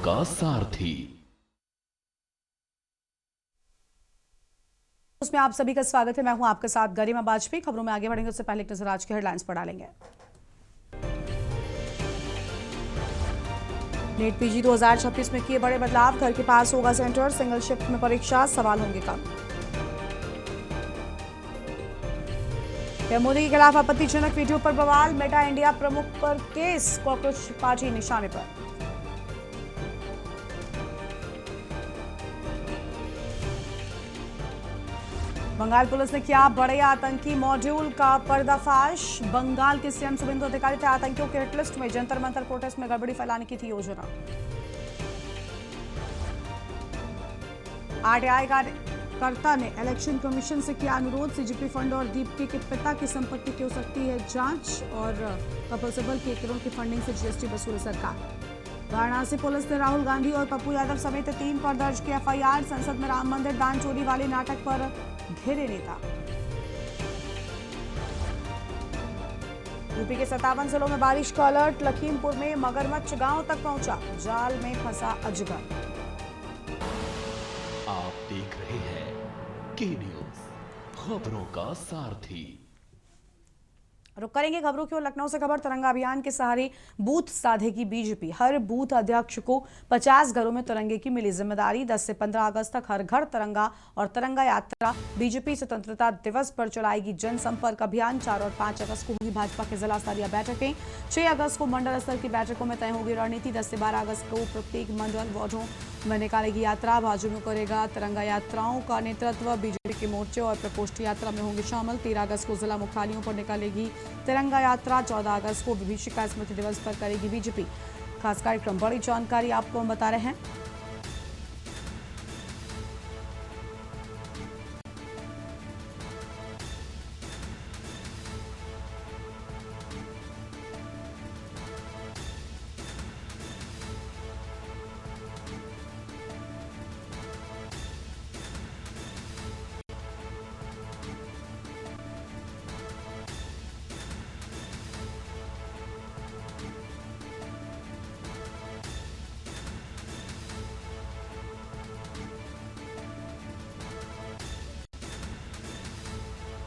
का सारथी। उसमें आप सभी का स्वागत है। मैं हूं आपके साथ गरिमा बाजपेयी। खबरों में आगे बढ़ेंगे उससे पहले एक नजर आज की हेडलाइंस पर डालेंगे। नीट पीजी 2026 में किए बड़े बदलाव। घर के पास होगा सेंटर। सिंगल शिफ्ट में परीक्षा। सवाल होंगे कम। मोदी के खिलाफ आपत्तिजनक वीडियो पर बवाल। मेटा इंडिया प्रमुख पर केस। कॉकरोच पार्टी निशाने पर। बंगाल पुलिस ने किया बड़े आतंकी मॉड्यूल का पर्दाफाश। बंगाल के सीएम शुभेंदु अधिकारी थे आतंकियों के हिटलिस्ट में। जंतर मंतर प्रोटेस्ट में गड़बड़ी फैलाने की थी योजना। आरटीआई कार्यकर्ता ने इलेक्शन कमीशन से किया अनुरोध। सीजीपी फंड और दीप्ति के पिता की संपत्ति की हो सकती है जांच। और कपिल सिब्बल की 1 करोड़ की फंडिंग से जीएसटी वसूले सरकार। वाराणसी पुलिस ने राहुल गांधी और पप्पू यादव समेत 3 पर दर्ज किया एफआईआर। संसद में राम मंदिर दान चोरी वाले नाटक पर घेरे नेता। यूपी के 57 जिलों में बारिश का अलर्ट। लखीमपुर में मगरमच्छ गांव तक पहुंचा। जाल में फंसा अजगर। आप देख रहे हैं के न्यूज, खबरों का सारथी। रुक करेंगे खबरों की ओर। लखनऊ से खबर। तिरंगा अभियान के सहारे बूथ साधेगी बीजेपी। हर बूथ अध्यक्ष को 50 घरों में तिरंगे की मिली जिम्मेदारी। 10 से 15 अगस्त तक हर घर तिरंगा और तिरंगा यात्रा। बीजेपी स्वतंत्रता दिवस पर चलाएगी जनसंपर्क अभियान। 4 और 5 अगस्त को होगी भाजपा की जिला स्तरीय बैठकें। 6 अगस्त को मंडल स्तर की बैठकों में तय होगी रणनीति। 10 से 12 अगस्त को प्रत्येक मंडल वार्डों में निकालेगी यात्रा। भाजपा में करेगा तिरंगा यात्राओं का नेतृत्व। बीजेपी के मोर्चे और प्रकोष्ठ यात्रा में होंगे शामिल। 13 अगस्त को जिला मुख्यालयों पर निकालेगी तिरंगा यात्रा। 14 अगस्त को विभीषिका स्मृति दिवस पर करेगी बीजेपी खास कार्यक्रम। बड़ी जानकारी आपको हम बता रहे हैं।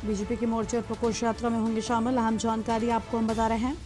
बीजेपी के मोर्चे और प्रकोष्ठ यात्रा में होंगे शामिल। अहम जानकारी आपको हम बता रहे हैं।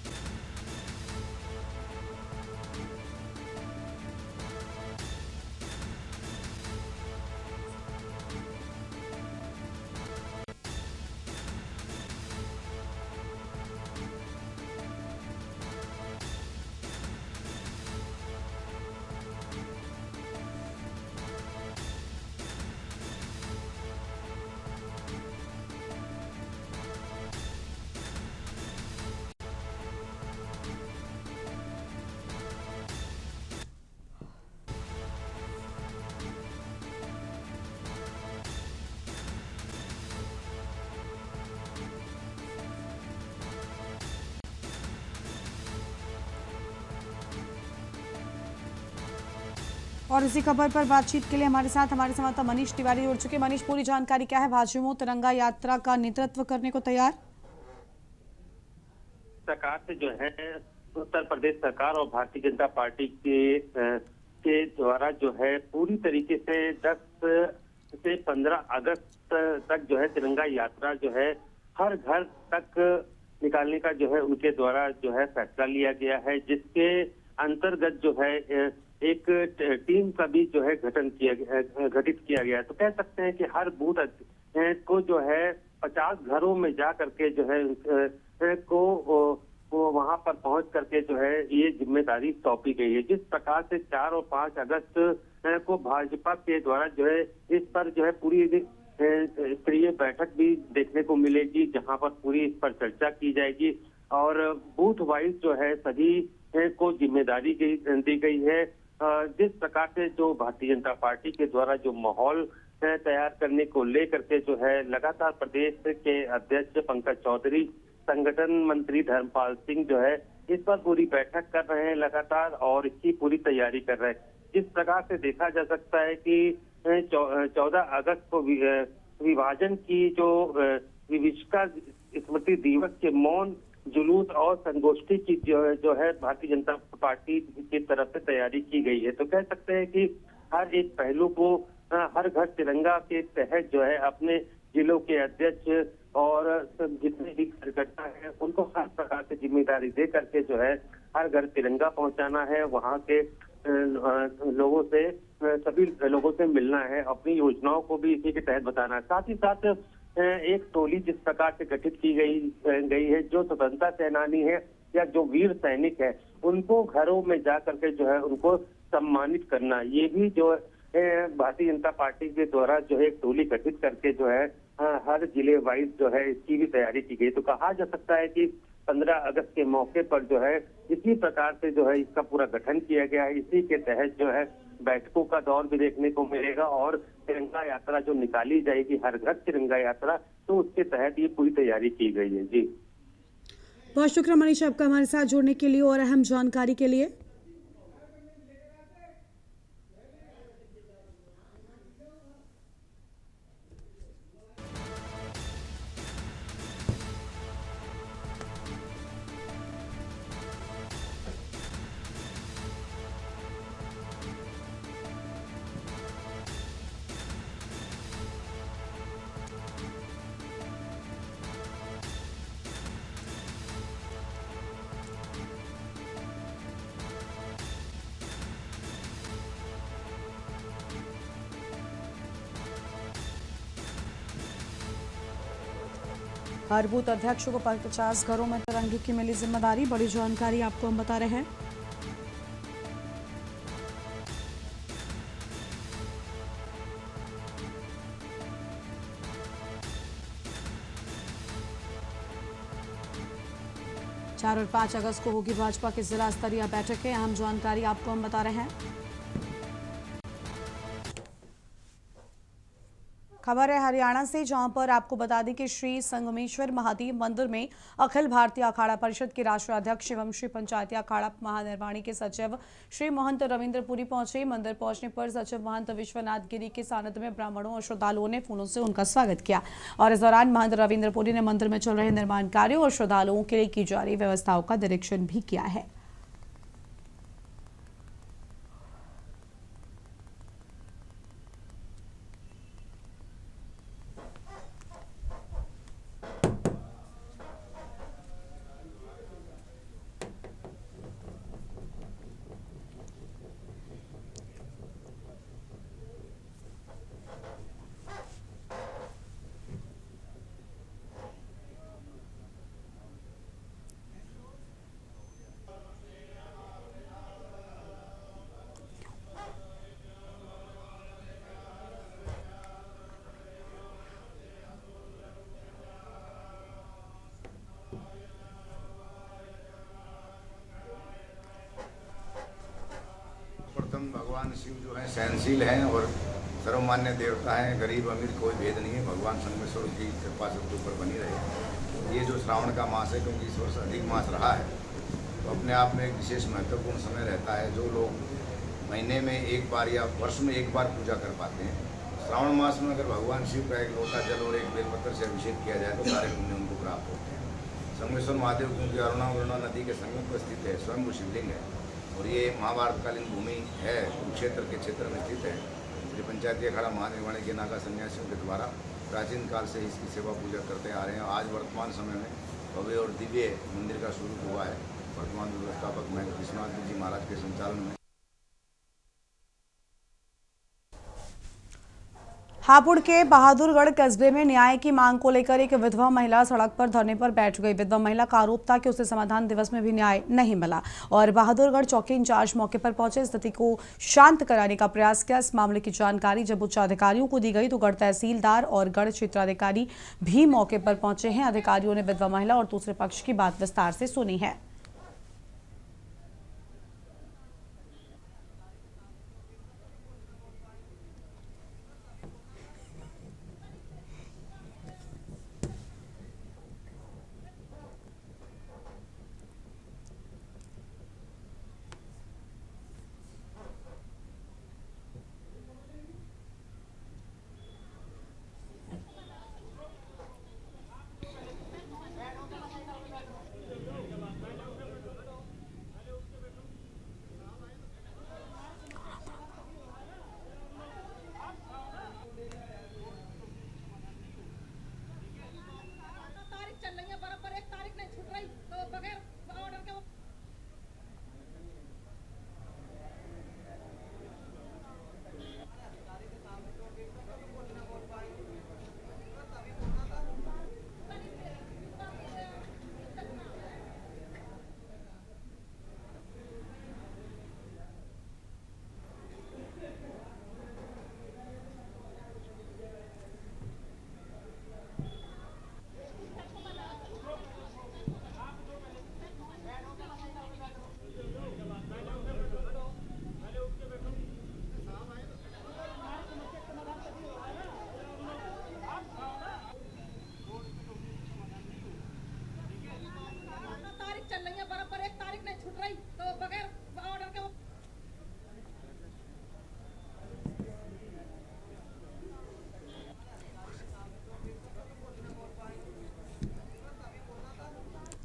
और इसी खबर पर बातचीत के लिए हमारे साथ हमारे संवाददाता मनीष तिवारी जुड़ चुके। मनीष, पूरी जानकारी क्या है? भाजपा तिरंगा यात्रा का नेतृत्व करने को तैयार। सरकार से जो है उत्तर प्रदेश सरकार और भारतीय जनता पार्टी के द्वारा जो है पूरी तरीके से 10 से 15 अगस्त तक जो है तिरंगा यात्रा जो है हर घर तक निकालने का जो है उनके द्वारा जो है फैसला लिया गया है, जिसके अंतर्गत जो है एक टीम का भी जो है गठित किया गया है। तो कह सकते हैं कि हर बूथ को जो है 50 घरों में जा करके जो है को वहां पर पहुंच करके जो है ये जिम्मेदारी सौंपी गई है। जिस प्रकार से 4 और 5 अगस्त को भाजपा के द्वारा जो है इस पर जो है पूरी स्तरीय बैठक भी देखने को मिलेगी, जहां पर पूरी इस पर चर्चा की जाएगी और बूथ वाइज जो है सभी को जिम्मेदारी दी गई है। जिस प्रकार से जो भारतीय जनता पार्टी के द्वारा जो माहौल तैयार करने को लेकर के जो है लगातार प्रदेश के अध्यक्ष पंकज चौधरी, संगठन मंत्री धर्मपाल सिंह जो है इस पर पूरी बैठक कर रहे हैं लगातार और इसकी पूरी तैयारी कर रहे हैं। जिस प्रकार से देखा जा सकता है कि 14 अगस्त को विभाजन की जो विभीषिका स्मृति दिवस के मौन जुलूस और संगोष्ठी की जो है भारतीय जनता पार्टी की तरफ से तैयारी की गई है। तो कह सकते हैं कि हर एक पहलू को हर घर तिरंगा के तहत जो है अपने जिलों के अध्यक्ष और सब जितने भी कार्यकर्ता हैं उनको हर प्रकार से जिम्मेदारी दे करके जो है हर घर तिरंगा पहुंचाना है, वहां के लोगों से सभी लोगों से मिलना है, अपनी योजनाओं को भी इसी के तहत बताना है। साथ ही साथ एक टोली जिस प्रकार से गठित की गई है, जो स्वतंत्रता सेनानी है या जो वीर सैनिक है उनको घरों में जा करके जो है उनको सम्मानित करना, ये भी जो है भारतीय जनता पार्टी के द्वारा जो है एक टोली गठित करके जो है हर जिले वाइज जो है इसकी भी तैयारी की गई। तो कहा जा सकता है कि 15 अगस्त के मौके पर जो है इसी प्रकार से जो है इसका पूरा गठन किया गया है। इसी के तहत जो है बैठकों का दौर भी देखने को मिलेगा और तिरंगा यात्रा जो निकाली जाएगी, हर घर तिरंगा यात्रा, तो उसके तहत ये पूरी तैयारी की गई है। जी बहुत शुक्रिया मनीष आपका हमारे साथ जुड़ने के लिए और अहम जानकारी के लिए। हर बूथ अध्यक्षों को 50 घरों में तिरंगे की मिली जिम्मेदारी। बड़ी जानकारी आपको हम बता रहे हैं। चार और 5 अगस्त को होगी भाजपा की जिला स्तरीय बैठकें। अहम जानकारी आपको हम बता रहे हैं। खबर है हरियाणा से, जहां पर आपको बता दें कि श्री संगमेश्वर महादेव मंदिर में अखिल भारतीय अखाड़ा परिषद के राष्ट्रीय अध्यक्ष एवं श्री पंचायती अखाड़ा महानिर्वाणी के सचिव श्री महंत रविंद्रपुरी पहुंचे। मंदिर पहुंचने पर सचिव महंत विश्वनाथ गिरी के सानिध्य में ब्राह्मणों और श्रद्धालुओं ने फूलों से उनका स्वागत किया और इस दौरान महंत रविंद्रपुरी ने मंदिर में चल रहे निर्माण कार्यों और श्रद्धालुओं के लिए की जा रही व्यवस्थाओं का निरीक्षण भी किया है। भगवान शिव जो है सहनशील हैं और सर्वमान्य देवता हैं, गरीब अमीर कोई भेद नहीं है। भगवान संगमेश्वर की कृपा सबके ऊपर बनी रहे। ये जो श्रावण का मास है, क्योंकि इस वर्ष अधिक मास रहा है, तो अपने आप में एक विशेष महत्वपूर्ण समय रहता है। जो लोग महीने में एक बार या वर्ष में एक बार पूजा कर पाते हैं, श्रावण मास में अगर भगवान शिव का एक लोटा जल और एक बेलपत्र से अभिषेक किया जाए तो सारे पुण्य उनको प्राप्त होते हैं। संगमेश्वर महादेव क्योंकि अरुणा वरुणा नदी के संगम पर स्थित है, स्वयं वो शिवलिंग है और ये महाभारतकालीन भूमि है, कुरुक्षेत्र के क्षेत्र में स्थित है। श्री पंचायती अखाड़ा महानिर्वाणी के नागा सन्यासियों के द्वारा प्राचीन काल से इसकी सेवा पूजा करते आ रहे हैं। आज वर्तमान समय में भव्य और दिव्य मंदिर का स्वरूप हुआ है। वर्तमान व्यवस्थापक महंत विश्वनाथ जी महाराज के संचालन में हापुड़ के बहादुरगढ़ कस्बे में न्याय की मांग को लेकर एक विधवा महिला सड़क पर धरने पर बैठ गई। विधवा महिला का आरोप था कि उसे समाधान दिवस में भी न्याय नहीं मिला और बहादुरगढ़ चौकी इंचार्ज मौके पर पहुंचे, स्थिति को शांत कराने का प्रयास किया। इस मामले की जानकारी जब उच्च अधिकारियों को दी गई तो गढ़ तहसीलदार और गढ़ क्षेत्राधिकारी भी मौके पर पहुंचे हैं। अधिकारियों ने विधवा महिला और दूसरे पक्ष की बात विस्तार से सुनी है।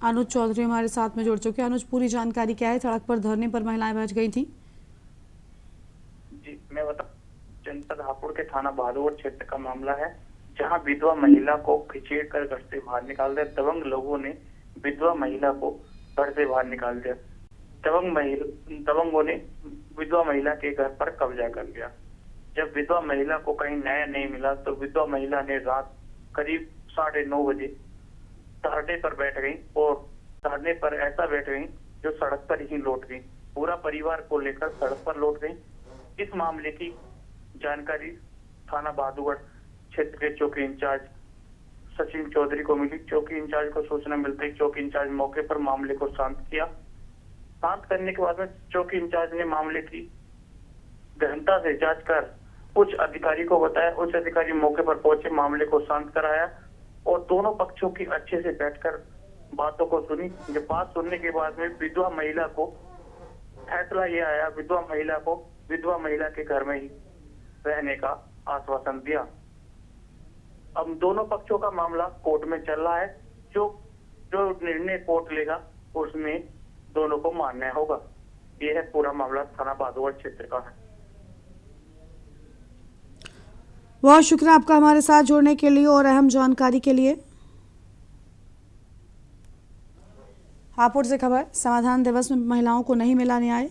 अनुज चौधरी हमारे साथ में जुड़ चुके हैं। अनुज, पूरी जानकारी क्या है? सड़क पर धरने पर महिलाएं बैठ गई थी। जी मैं बता, जनपद हापुड़ के थाना बहादुर क्षेत्र का मामला है, जहां विधवा महिला को खिचेड़ कर घर से बाहर निकाल दिया। दबंग लोगों ने विधवा महिला को घर से बाहर निकाल दिया। दबंगों ने विधवा महिला के घर पर कब्जा कर लिया। जब विधवा महिला को कहीं न्याय नहीं मिला तो विधवा महिला ने रात करीब 9:30 बजे धरने पर बैठ गई और धरने पर ऐसा बैठ गई जो सड़क पर ही लौट गई। पूरा परिवार को लेकर सड़क पर लौट गई। इस मामले की जानकारी थाना बहादुरगढ़ क्षेत्र के चौकी इंचार्ज सचिन चौधरी को मिली। चौकी इंचार्ज को सूचना मिलते ही चौकी इंचार्ज मौके पर मामले को शांत किया। शांत करने के बाद में चौकी इंचार्ज ने मामले की गहनता से जांच कर उच्च अधिकारी को बताया। उच्च अधिकारी मौके पर पहुंचे, मामले को शांत कराया और दोनों पक्षों की अच्छे से बैठकर बातों को सुनी। जब बात सुनने के बाद में विधवा महिला को फैसला ये आया, विधवा महिला के घर में ही रहने का आश्वासन दिया। अब दोनों पक्षों का मामला कोर्ट में चल रहा है। जो निर्णय कोर्ट लेगा उसमें दोनों को मान्य होगा। ये है पूरा मामला थाना बहादुरगढ़ क्षेत्र का है। बहुत शुक्रिया आपका हमारे साथ जुड़ने के लिए और अहम जानकारी के लिए। हापुड़ से खबर, समाधान दिवस में महिलाओं को नहीं मिला न्याय।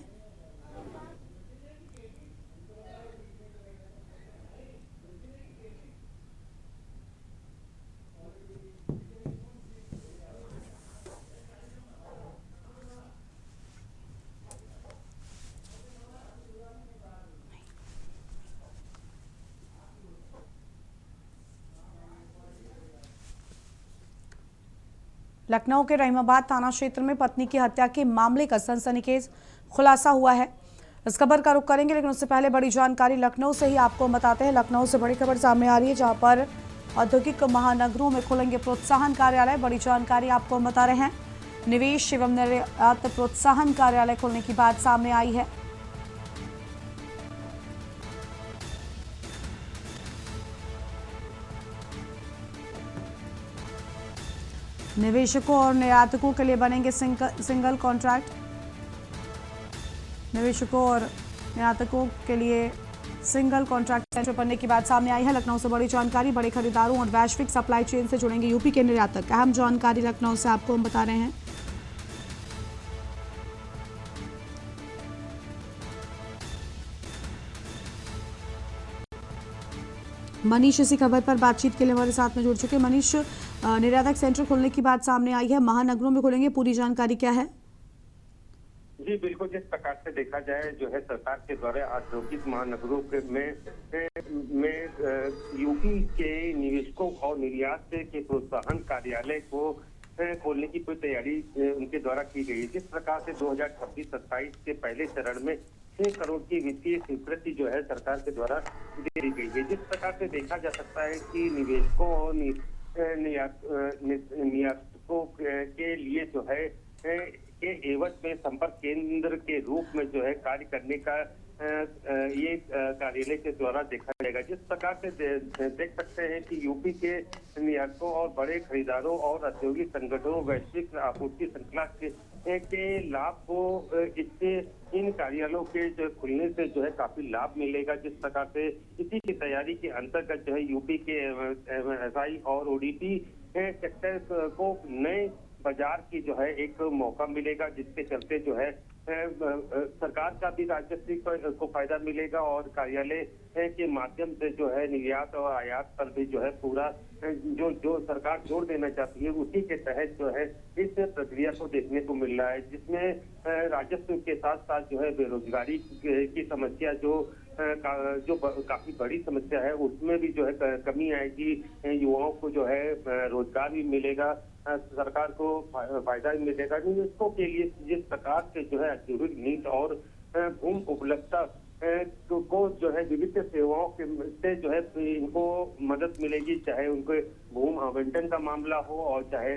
लखनऊ के रहीमाबाद थाना क्षेत्र में पत्नी की हत्या के मामले का सनसनीखेज खुलासा हुआ है। इस खबर का रुख करेंगे, लेकिन उससे पहले बड़ी जानकारी लखनऊ से ही आपको बताते हैं। लखनऊ से बड़ी खबर सामने आ रही है, जहां पर औद्योगिक महानगरों में खुलेंगे प्रोत्साहन कार्यालय। बड़ी जानकारी आपको हम बता रहे हैं, निवेश एवं निर्यात प्रोत्साहन कार्यालय खुलने की बात सामने आई है। निवेशकों और निर्यातकों के लिए बनेंगे सिंगल कॉन्ट्रैक्ट। निवेशकों और निर्यातकों के लिए सिंगल कॉन्ट्रैक्ट सेंटर बनने की बात सामने आई है। लखनऊ से बड़ी जानकारी, बड़े खरीदारों और वैश्विक सप्लाई चेन से जुड़ेंगे यूपी के निर्यातक। अहम जानकारी लखनऊ से आपको हम बता रहे हैं। मनीष इसी खबर पर बातचीत के लिए हमारे साथ में जुड़ चुके। मनीष, निर्यातक सेंटर खोलने की बात सामने आई है, महानगरों में खुलेंगे, पूरी जानकारी क्या है? जी बिल्कुल, जिस प्रकार से देखा जाए जो है सरकार के द्वारा औद्योगिक महानगरों में यूपी के निवेशकों और निर्यात के प्रोत्साहन कार्यालय को खोलने की कोई तैयारी उनके द्वारा की गई है। जिस प्रकार से 2026-27 के पहले चरण में 6 करोड़ की वित्तीय स्वीकृति जो है सरकार के द्वारा दे दी गई है। जिस प्रकार से देखा जा सकता है कि निवेशकों और निर्यातकों के लिए जो है के एवज में संपर्क केंद्र के रूप में जो है कार्य करने का ये कार्यालय के द्वारा देखा जाएगा। जिस प्रकार से देख सकते हैं कि यूपी के निर्यातकों और बड़े खरीदारों और औद्योगिक संगठनों वैश्विक आपूर्ति श्रृंखला के लाभ को इससे इन कार्यालयों के जो खुलने से जो है काफी लाभ मिलेगा। जिस प्रकार से इसी की तैयारी के अंतर्गत जो है यूपी के एमएसआई और ओडीपी सेक्टर को नए बाजार की जो है एक मौका मिलेगा, जिसके चलते जो है सरकार का भी राजस्व को फायदा मिलेगा और कार्यालय के माध्यम से जो है निर्यात और आयात पर भी जो है पूरा जो सरकार जोर देना चाहती है उसी के तहत जो है इस प्रक्रिया को देखने को मिल रहा है, जिसमें राजस्व के साथ साथ जो है बेरोजगारी की समस्या जो काफी बड़ी समस्या है उसमें भी जो है कमी आएगी। युवाओं को जो है रोजगार भी मिलेगा, सरकार को फायदा भी मिलेगा। निवेशकों के लिए जिस प्रकार से जो है औद्योगिक नीति और भूमि उपलब्धता को जो है विविध सेवाओं के से जो है इनको मदद मिलेगी, चाहे उनके भूमि आवंटन का मामला हो और चाहे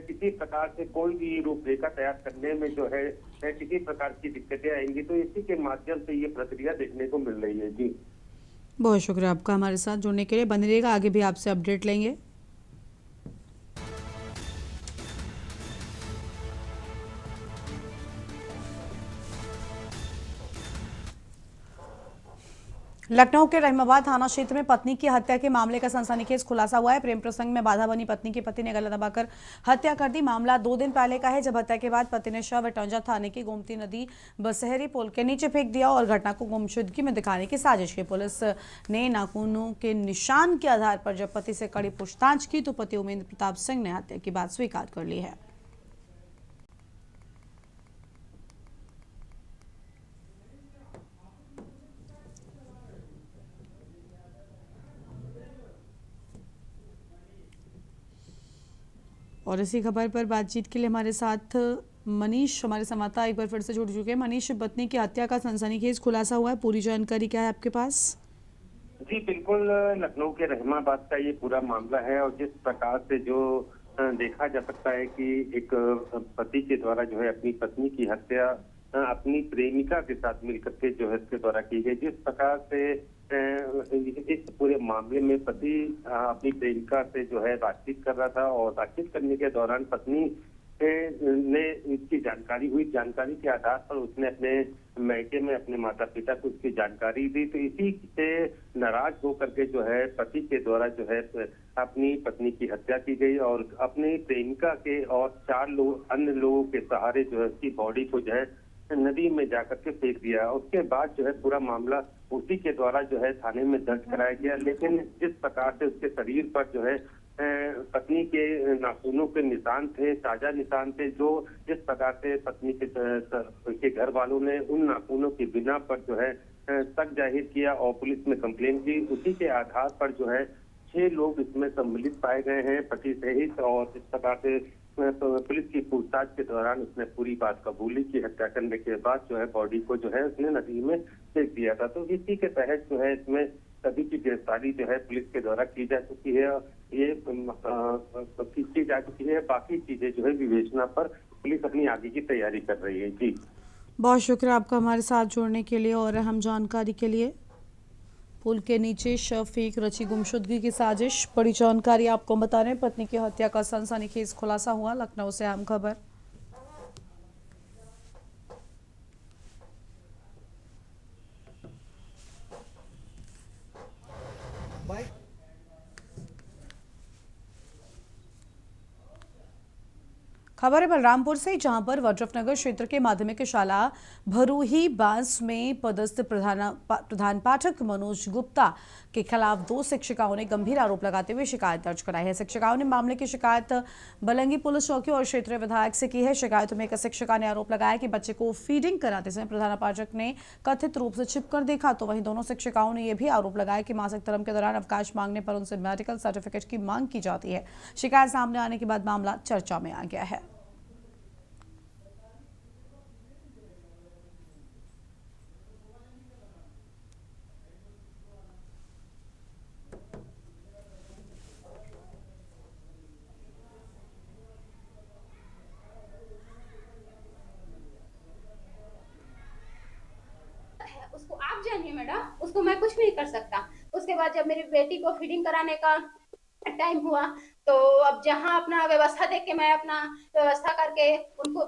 किसी प्रकार से कोई भी रूपरेखा तैयार करने में जो है किसी प्रकार की दिक्कतें आएंगी, तो इसी के माध्यम से ये प्रक्रिया देखने को मिल रही है। जी बहुत शुक्रिया आपका हमारे साथ जुड़ने के लिए, बने रहिएगा, आगे भी आपसे अपडेट लेंगे। लखनऊ के रहीमाबाद थाना क्षेत्र में पत्नी की हत्या के मामले का सनसनीखेज खुलासा हुआ है। प्रेम प्रसंग में बाधा बनी पत्नी के पति ने गला दबाकर हत्या कर दी। मामला 2 दिन पहले का है, जब हत्या के बाद पति ने शव इटौंजा थाने की गोमती नदी बसहरी पुल के नीचे फेंक दिया और घटना को गुमशुदगी में दिखाने की साजिश की। पुलिस ने नाखूनों के निशान के आधार पर जब पति से कड़ी पूछताछ की तो पति उमेंद्र प्रताप सिंह ने हत्या की बात स्वीकार कर ली है। और इसी खबर पर बातचीत के लिए हमारे साथ मनीष, हमारे संवाददाता, एक बार फिर से जुड़ चुके हैं। मनीष, पत्नी की हत्या का सनसनीखेज खुलासा हुआ है, पूरी जानकारी क्या है आपके पास? जी बिल्कुल, लखनऊ के रहीमाबाद का ये पूरा मामला है और जिस प्रकार से जो देखा जा सकता है कि एक पति के द्वारा जो है अपनी पत्नी की हत्या अपनी प्रेमिका के साथ मिलकर के जो है इसके द्वारा की गई। जिस प्रकार से इस पूरे मामले में पति अपनी प्रेमिका से जो है बातचीत कर रहा था और बातचीत करने के दौरान पत्नी ने इसकी जानकारी हुई। जानकारी के आधार पर उसने अपने मैके में अपने माता पिता को उसकी जानकारी दी, तो इसी से नाराज होकर के जो है पति के द्वारा जो है अपनी पत्नी की हत्या की गई और अपनी प्रेमिका के और 4 लोग अन्य लोगों के सहारे जो है उसकी बॉडी को जो है नदी में जाकर के फेंक दिया। उसके बाद जो है पूरा मामला उसी के द्वारा जो है थाने में दर्ज कराया गया। लेकिन जिस प्रकार से उसके शरीर पर जो है पत्नी के नाखूनों के निशान थे, ताजा निशान थे, जो जिस प्रकार से पत्नी के घर वालों ने उन नाखूनों के बिना पर जो है शक जाहिर किया और पुलिस में कंप्लेन की, उसी के आधार पर जो है 6 लोग इसमें सम्मिलित पाए गए हैं पति सहित। और इस प्रकार से पुलिस की पूछताछ के दौरान उसने पूरी बात कबूली की। हत्या करने के बाद जो है बॉडी को जो है उसने नदी में फेंक दिया था। तो इसी के तहत जो है इसमें सभी की गिरफ्तारी जो है पुलिस के द्वारा की जा चुकी है। ये की जा चुकी है। बाकी चीजें जो है विवेचना पर पुलिस अपनी आगे की तैयारी कर रही है। जी बहुत शुक्रिया आपका हमारे साथ जुड़ने के लिए और अहम जानकारी के लिए। पुल के नीचे शव फेंक रची गुमशुदगी की साजिश, बड़ी जानकारी आपको बता रहे हैं। पत्नी की हत्या का सनसनीखेज खुलासा हुआ। लखनऊ से अहम खबर। खबर है बलरामपुर से, जहां पर वज्रफनगर क्षेत्र के माध्यमिक शाला भरूही बांस में पदस्थ प्रधान पाठक मनोज गुप्ता के खिलाफ 2 शिक्षिकाओं ने गंभीर आरोप लगाते हुए शिकायत दर्ज कराई है। शिक्षिकाओं ने मामले की शिकायत बलंगी पुलिस चौकी और क्षेत्रीय विधायक से की है। शिकायत में एक शिक्षिका ने आरोप लगाया कि बच्चे को फीडिंग कराते समय प्रधानापाठक ने कथित रूप से छिपकर देखा, तो वहीं दोनों शिक्षिकाओं ने यह भी आरोप लगाया कि मासिक धर्म के दौरान अवकाश मांगने पर उनसे मेडिकल सर्टिफिकेट की मांग की जाती है। शिकायत सामने आने के बाद मामला चर्चा में आ गया है। उसको आप जानिए मैडम, उसको मैं कुछ नहीं कर सकता। उसके बाद जब मेरी बेटी को फीडिंग कराने का टाइम हुआ तो अब जहां अपना व्यवस्था देख के मैं अपना व्यवस्था करके उनको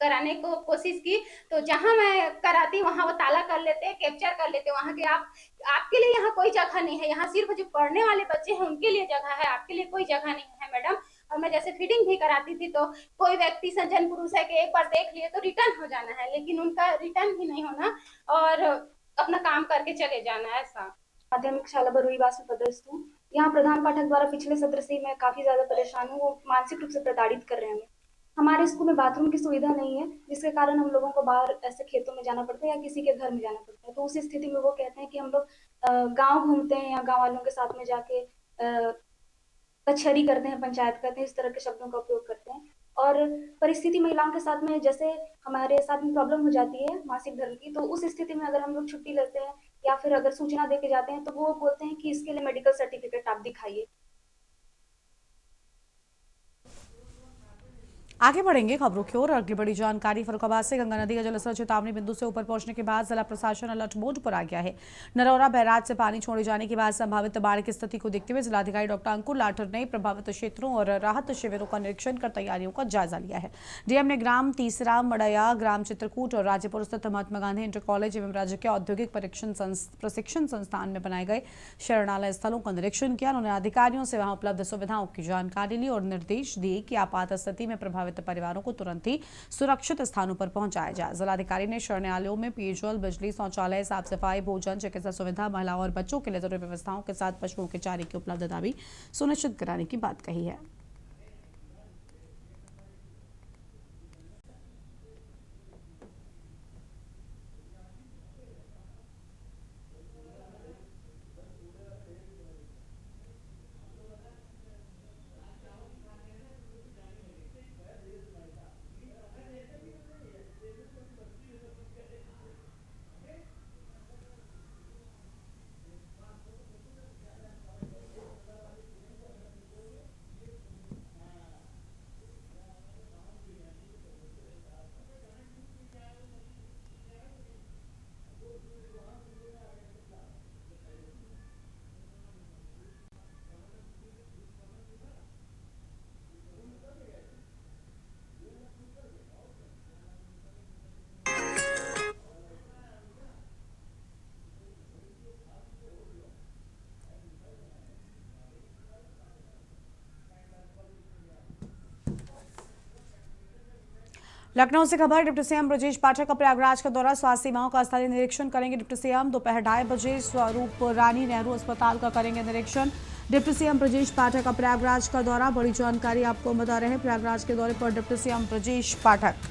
कराने को कोशिश की, तो जहां मैं कराती वहां वो ताला कर लेते, कैप्चर कर लेते वहां के। आपके लिए यहाँ कोई जगह नहीं है, यहाँ सिर्फ जो पढ़ने वाले बच्चे हैं उनके लिए जगह है, आपके लिए कोई जगह नहीं है मैडम। और मैं जैसे फीडिंग भी कराती थी तो कोई व्यक्ति सज्जन पुरुष है कि एक बार देख लिए तो रिटर्न हो जाना है, लेकिन उनका रिटर्न भी नहीं होना और अपना काम करके चले जाना है। ऐसा माध्यमिक शाला बरुईवास में पदस्थ हूँ। यहाँ प्रधान पाठक द्वारा पिछले सत्र से मैं काफी ज्यादा परेशान हूँ। वो मानसिक रूप से प्रताड़ित कर रहे हैं हमें। हमारे स्कूल में बाथरूम की सुविधा नहीं है, जिसके कारण हम लोगों को बाहर ऐसे खेतों में जाना पड़ता है या किसी के घर में जाना पड़ता है। तो उस स्थिति में वो कहते हैं कि हम लोग गाँव घूमते हैं या गाँव वालों के साथ में जाके कचहरी करते हैं, पंचायत करते हैं, इस तरह के शब्दों का उपयोग करते हैं। और परिस्थिति महिलाओं के साथ में जैसे हमारे साथ में प्रॉब्लम हो जाती है मासिक धर्म की, तो उस स्थिति में अगर हम लोग छुट्टी लेते हैं या फिर अगर सूचना देके जाते हैं तो वो बोलते हैं कि इसके लिए मेडिकल सर्टिफिकेट आप दिखाइए। आगे बढ़ेंगे खबरों की ओर। अगली बड़ी जानकारी फर्रुखाबाद से। गंगा नदी का जलस्तर चेतावनी बिंदु से ऊपर पहुंचने के बाद जिला प्रशासन अलर्ट मोड पर आ गया है। नरौरा बैराज से पानी छोड़े जाने के बाद संभावित बाढ़ की स्थिति को देखते हुए जिलाधिकारी डॉक्टर अंकुर लाठर ने प्रभावित क्षेत्रों और राहत शिविरों का निरीक्षण कर तैयारियों का जायजा लिया है। डीएम ने ग्राम तीसरा मड़ैया, ग्राम चित्रकूट और राजेपुर स्थित महात्मा गांधी इंटर कॉलेज एवं राजकीय औद्योगिक प्रशिक्षण संस्थान में बनाए गए शरणालय स्थलों का निरीक्षण किया। उन्होंने अधिकारियों से वहां उपलब्ध सुविधाओं की जानकारी ली और निर्देश दिए कि आपात स्थिति में प्रभावित परिवारों को तुरंत ही सुरक्षित स्थानों पर पहुंचाया जाए। जिलाधिकारी ने शरणालयों में पेयजल, बिजली, शौचालय, साफ सफाई, भोजन, चिकित्सा सुविधा, महिलाओं और बच्चों के लिए जरूरी व्यवस्थाओं के साथ पशुओं के चारे की उपलब्धता भी सुनिश्चित कराने की बात कही है। लखनऊ से खबर। डिप्टी सीएम ब्रजेश पाठक का प्रयागराज का दौरा। स्वास्थ्य सेवाओं का स्थलीय निरीक्षण करेंगे डिप्टी सीएम। दोपहर 2:30 बजे स्वरूप रानी नेहरू अस्पताल का करेंगे निरीक्षण। डिप्टी सीएम ब्रजेश पाठक का प्रयागराज का दौरा। बड़ी जानकारी आपको बता रहे हैं, प्रयागराज के दौरे पर डिप्टी सीएम ब्रजेश पाठक।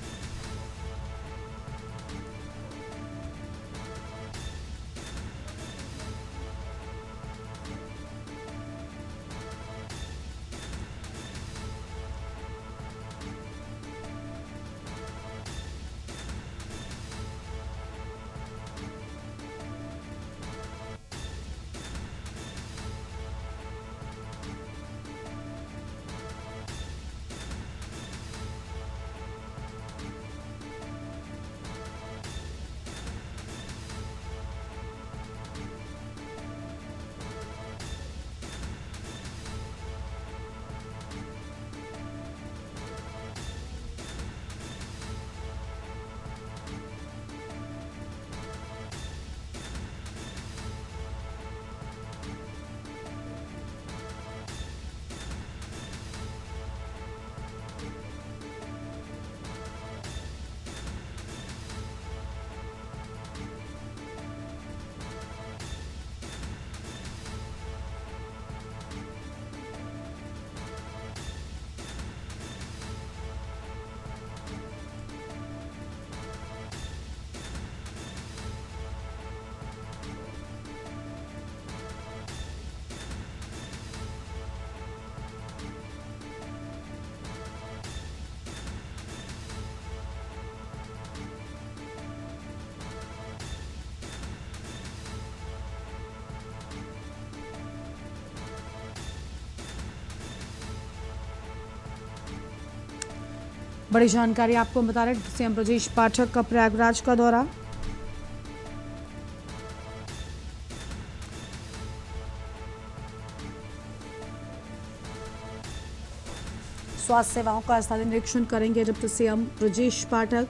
बड़ी जानकारी आपको बता रहे हैं, सीएम ब्रजेश पाठक का प्रयागराज का दौरा। स्वास्थ्य सेवाओं का स्थलीय निरीक्षण करेंगे डिप्टी सीएम ब्रजेश पाठक।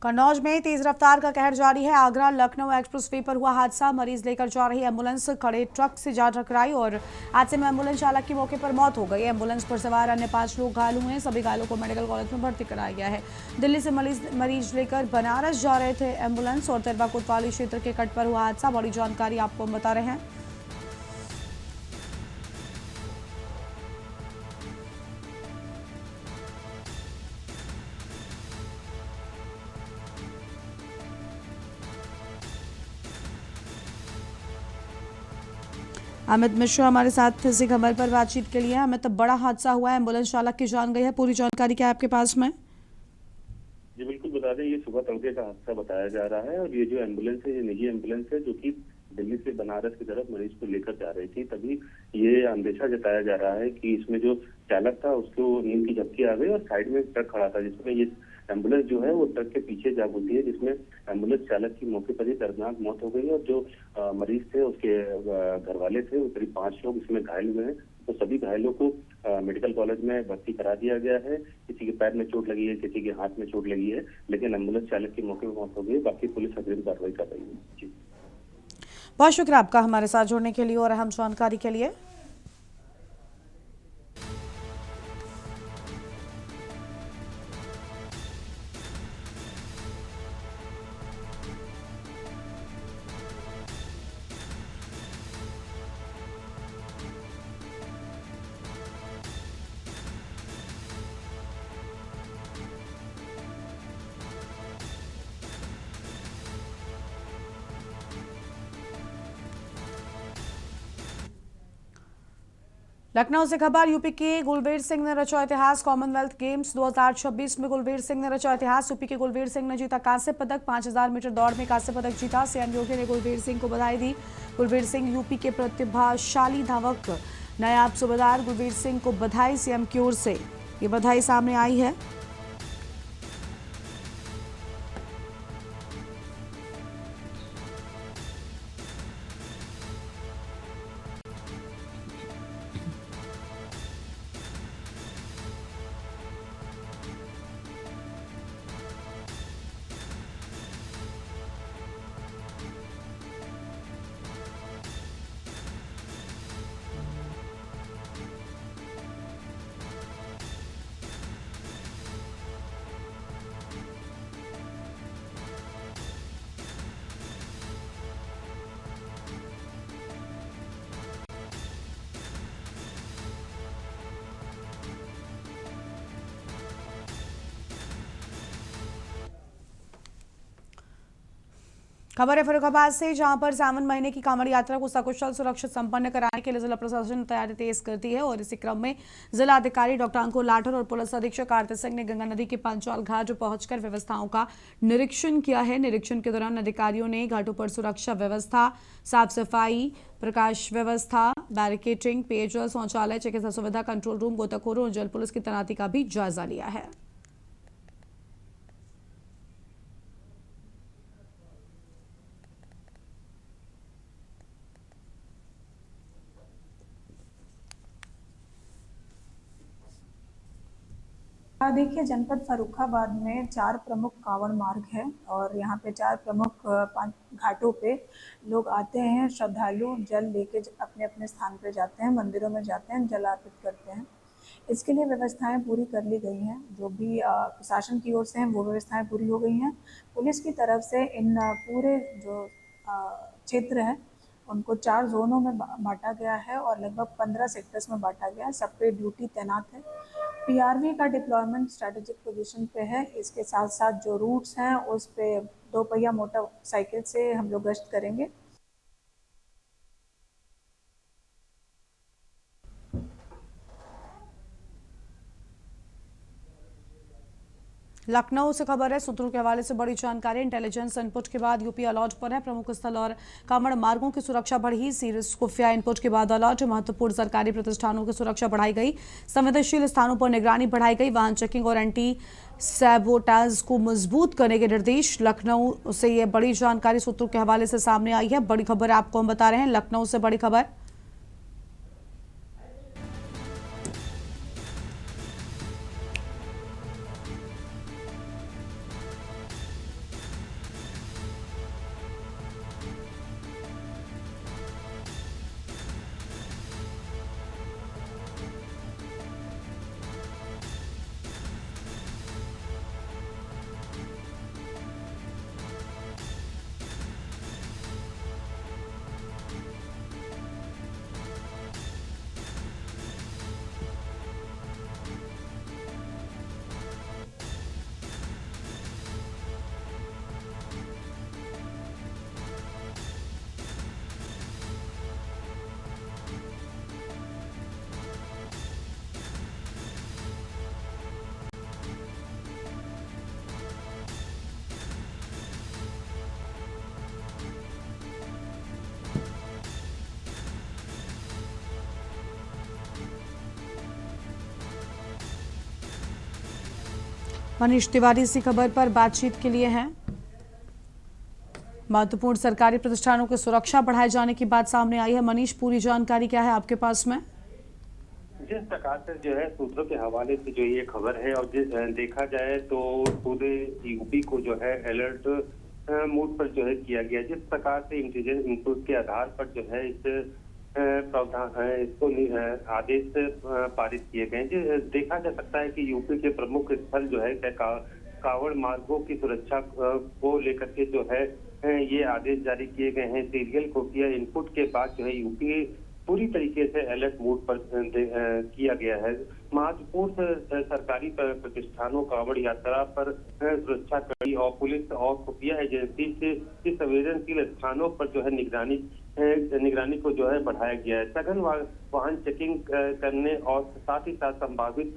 कन्नौज में तेज रफ्तार का कहर जारी है। आगरा लखनऊ एक्सप्रेसवे पर हुआ हादसा। मरीज लेकर जा रही एम्बुलेंस खड़े ट्रक से जा टकराई और हादसे में एम्बुलेंस चालक की मौके पर मौत हो गई। एम्बुलेंस पर सवार अन्य 5 लोग घायल हुए हैं। सभी घायलों को मेडिकल कॉलेज में भर्ती कराया गया है। दिल्ली से मरीज लेकर बनारस जा रहे थे एम्बुलेंस और तिरवा कोतवाली क्षेत्र के कट पर हुआ हादसा। बड़ी जानकारी आपको हम बता रहे हैं। अमित मिश्रा हमारे साथ इसी खबर पर बातचीत के लिए। अमित, बड़ा हादसा हुआ है, एम्बुलेंस चालक की जान गई है, पूरी जानकारी क्या है आपके पास में? जी बिल्कुल बता दें, ये सुबह तड़के का हादसा बताया जा रहा है और ये जो एम्बुलेंस है ये निजी एम्बुलेंस है जो कि दिल्ली से बनारस की तरफ मरीज को लेकर जा रही थी। तभी ये अंदेशा जताया जा रहा है कि इसमें जो चालक था उसको नींद की झपकी आ गई और साइड में ट्रक खड़ा था जिसमें ये एम्बुलेंस जो है वो ट्रक के पीछे जा घुसी है, जिसमें एम्बुलेंस चालक की मौके पर ही दर्दनाक मौत हो गई और जो मरीज थे उसके घर वाले थे वो करीब 5 लोग इसमें घायल हुए हैं। तो सभी घायलों को मेडिकल कॉलेज में भर्ती करा दिया गया है। किसी के पैर में चोट लगी है, किसी के हाथ में चोट लगी है, लेकिन एम्बुलेंस चालक की मौके पर मौत हो गई। बाकी पुलिस अग्रिम कार्रवाई कर रही है। जी बहुत शुक्रिया आपका हमारे साथ जुड़ने के लिए और अहम जानकारी के लिए। लखनऊ से खबर। यूपी के गुलबीर सिंह ने रचा इतिहास। कॉमनवेल्थ गेम्स 2026 में गुलबीर सिंह ने रचा इतिहास। यूपी के गुलबीर सिंह ने जीता कांस्य पदक। 5000 मीटर दौड़ में कांस्य पदक जीता। सीएम योगी ने गुलबीर सिंह को बधाई दी। गुलबीर सिंह यूपी के प्रतिभाशाली धावक। नायब सूबेदार गुलबीर सिंह को बधाई सीएम की ओर से। ये बधाई सामने आई है। खबर है फर्रुखाबाद से, जहां पर सावन महीने की कांवड़ यात्रा को सकुशल सुरक्षित संपन्न कराने के लिए जिला प्रशासन ने तैयारी तेज कर दी है और इसी क्रम में जिला अधिकारी डॉक्टर अंकुर लाठर और पुलिस अधीक्षक आरती सिंह ने गंगा नदी के पंचाल घाट पहुंचकर व्यवस्थाओं का निरीक्षण किया है। निरीक्षण के दौरान अधिकारियों ने घाटों पर सुरक्षा व्यवस्था, साफ सफाई, प्रकाश व्यवस्था, बैरिकेटिंग, पेयजल, शौचालय, चिकित्सा सुविधा, कंट्रोल रूम, गोताखोरों और जल पुलिस की तैनाती का भी जायजा लिया है। देखिए, जनपद फर्रुखाबाद में 4 प्रमुख कांवड़ मार्ग है और यहाँ पे 4 प्रमुख घाटों पे लोग आते हैं। श्रद्धालु जल लेके अपने अपने स्थान पे जाते हैं, मंदिरों में जाते हैं, जल अर्पित करते हैं। इसके लिए व्यवस्थाएं पूरी कर ली गई हैं। जो भी प्रशासन की ओर से हैं वो व्यवस्थाएं पूरी हो गई हैं। पुलिस की तरफ से इन पूरे जो क्षेत्र है उनको 4 जोनों में बांटा गया है और लगभग 15 सेक्टर्स में बांटा गया है। सब पे ड्यूटी तैनात है। पीआरवी का डिप्लॉयमेंट स्ट्रैटेजिक पोजीशन पे है। इसके साथ साथ जो रूट्स हैं उस पे 2 पहिया मोटरसाइकिल से हम लोग गश्त करेंगे। लखनऊ से खबर है। सूत्रों के हवाले से बड़ी जानकारी। इंटेलिजेंस इनपुट के बाद यूपी अलर्ट पर है। प्रमुख स्थल और कांवड़ मार्गों की सुरक्षा बढ़ी। सीरियस खुफिया इनपुट के बाद अलर्ट। महत्वपूर्ण सरकारी प्रतिष्ठानों की सुरक्षा बढ़ाई गई। संवेदनशील स्थानों पर निगरानी बढ़ाई गई। वाहन चेकिंग और एंटी सैबोटाज को मजबूत करने के निर्देश। लखनऊ से ये बड़ी जानकारी सूत्रों के हवाले से सामने आई है। बड़ी खबर आपको हम बता रहे हैं। लखनऊ से बड़ी खबर। मनीष तिवारी इसी खबर पर बातचीत के लिए हैं। महत्वपूर्ण सरकारी प्रतिष्ठानों की सुरक्षा बढ़ाए जाने की बात सामने आई है। मनीष, पूरी जानकारी क्या है आपके पास में? जिस प्रकार से जो है सूत्रों के हवाले से जो ये खबर है और देखा जाए तो पूरे यूपी को जो है अलर्ट मोड पर जो है किया गया। जिस प्रकार से इंटेलिजेंस इनपुट के आधार पर जो है इस प्रावधान इसको आदेश पारित किए गए। देखा जा सकता है कि यूपी के प्रमुख स्थल जो है कावड़ मार्गों की सुरक्षा को लेकर के जो है ये आदेश जारी किए गए हैं। सीरियल खुफिया इनपुट के बाद जो है यूपी पूरी तरीके से अलर्ट मोड पर किया गया है। महत्वपूर्ण सरकारी प्रतिष्ठानों कावड़ यात्रा पर सुरक्षा कड़ी और पुलिस और खुफिया एजेंसी से संवेदनशील स्थानों पर जो है निगरानी को जो है बढ़ाया गया है। सघन वाहन चेकिंग करने और साथ ही साथ संभावित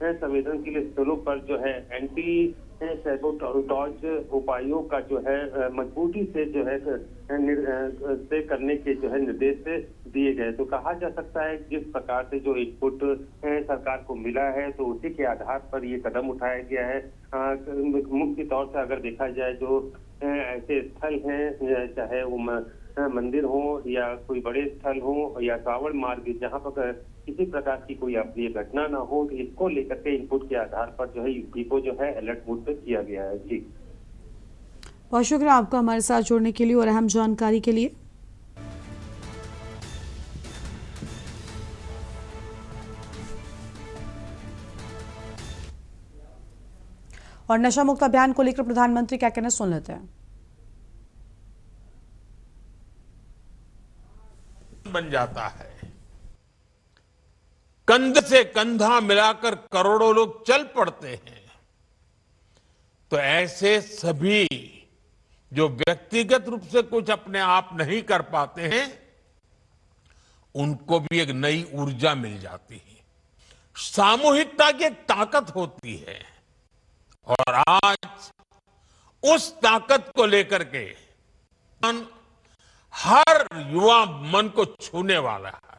संवेदनशील स्थलों पर जो है एंटी सैबोटाज उपायों का जो है मजबूती से जो है से करने के जो है निर्देश दिए गए। तो कहा जा सकता है जिस प्रकार से जो इनपुट सरकार को मिला है तो उसी के आधार पर ये कदम उठाया गया है। मुख्य तौर से अगर देखा जाए जो ऐसे स्थल हैं, चाहे वो मंदिर हो या कोई बड़े स्थल हो या कावड़ मार्ग, जहां पर किसी प्रकार की कोई अप्रिय घटना ना हो, तो इसको लेकर के इनपुट के आधार पर जो है यूपी को जो है अलर्ट मोड पे किया गया है। जी, बहुत शुक्रिया आपका हमारे साथ जुड़ने के लिए और अहम जानकारी के लिए। और नशा मुक्त अभियान को लेकर प्रधानमंत्री क्या कहना, सुन लेते हैं। बन जाता है, कंधे से कंधा मिलाकर करोड़ों लोग चल पड़ते हैं, तो ऐसे सभी जो व्यक्तिगत रूप से कुछ अपने आप नहीं कर पाते हैं, उनको भी एक नई ऊर्जा मिल जाती है। सामूहिकता की एक ताकत होती है और आज उस ताकत को लेकर के हर युवा मन को छूने वाला है।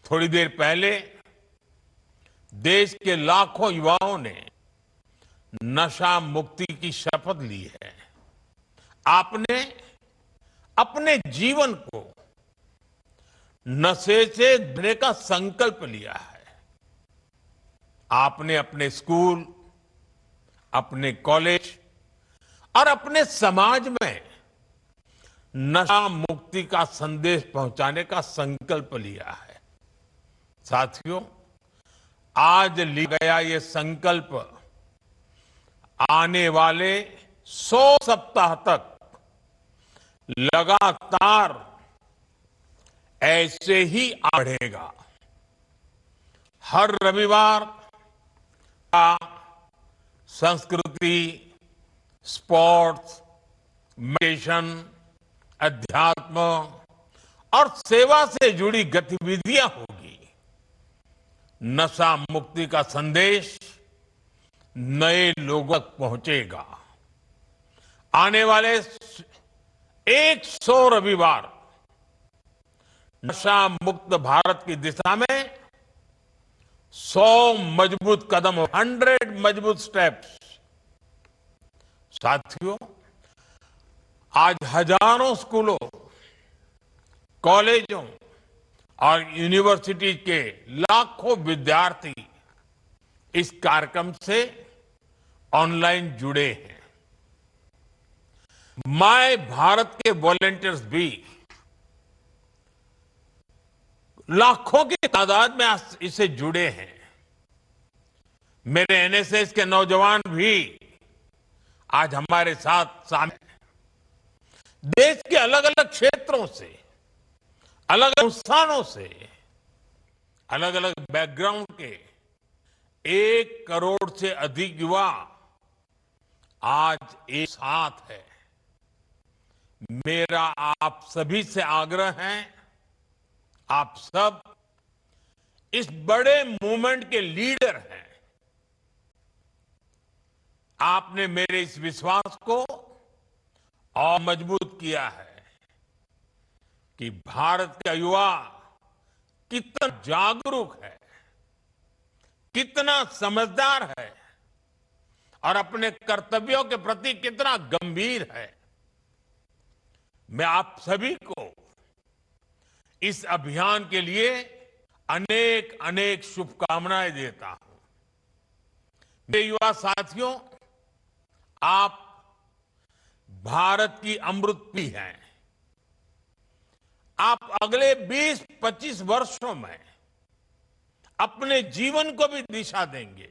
थोड़ी देर पहले देश के लाखों युवाओं ने नशा मुक्ति की शपथ ली है। आपने अपने जीवन को नशे से धोने का संकल्प लिया है। आपने अपने स्कूल, अपने कॉलेज और अपने समाज में नशा मुक्ति का संदेश पहुंचाने का संकल्प लिया है। साथियों, आज लिया गया ये संकल्प आने वाले 100 सप्ताह तक लगातार ऐसे ही बढ़ेगा। हर रविवार का संस्कृति, स्पोर्ट्स, मेडिटेशन, अध्यात्म और सेवा से जुड़ी गतिविधियां होगी। नशा मुक्ति का संदेश नए लोगों तक पहुंचेगा। आने वाले 100 रविवार नशा मुक्त भारत की दिशा में 100 मजबूत कदम, 100 मजबूत स्टेप्स। साथियों, आज हजारों स्कूलों, कॉलेजों और यूनिवर्सिटी के लाखों विद्यार्थी इस कार्यक्रम से ऑनलाइन जुड़े हैं। माय भारत के वॉलंटियर्स भी लाखों की तादाद में इससे जुड़े हैं। मेरे एनएसएस के नौजवान भी आज हमारे साथ शामिल। देश के अलग अलग क्षेत्रों से, अलग अलग संस्थानों से, अलग अलग बैकग्राउंड के 1 करोड़ से अधिक युवा आज एक साथ है। मेरा आप सभी से आग्रह है, आप सब इस बड़े मूवमेंट के लीडर हैं। आपने मेरे इस विश्वास को और मजबूत किया है कि भारत का युवा कितना जागरूक है, कितना समझदार है और अपने कर्तव्यों के प्रति कितना गंभीर है। मैं आप सभी को इस अभियान के लिए अनेक अनेक शुभकामनाएं देता हूं। मेरे युवा साथियों, आप भारत की अमृत पीढ़ी हैं। आप अगले 20-25 वर्षों में अपने जीवन को भी दिशा देंगे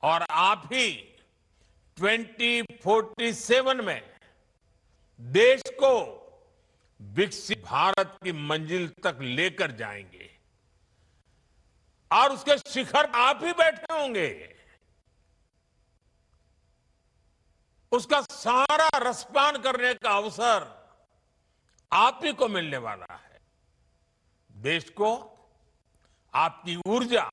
और आप ही 2047 में देश को विकसित भारत की मंजिल तक लेकर जाएंगे और उसके शिखर पर आप ही बैठे होंगे। उसका सारा रसपान करने का अवसर आप ही को मिलने वाला है। देश को आपकी ऊर्जा,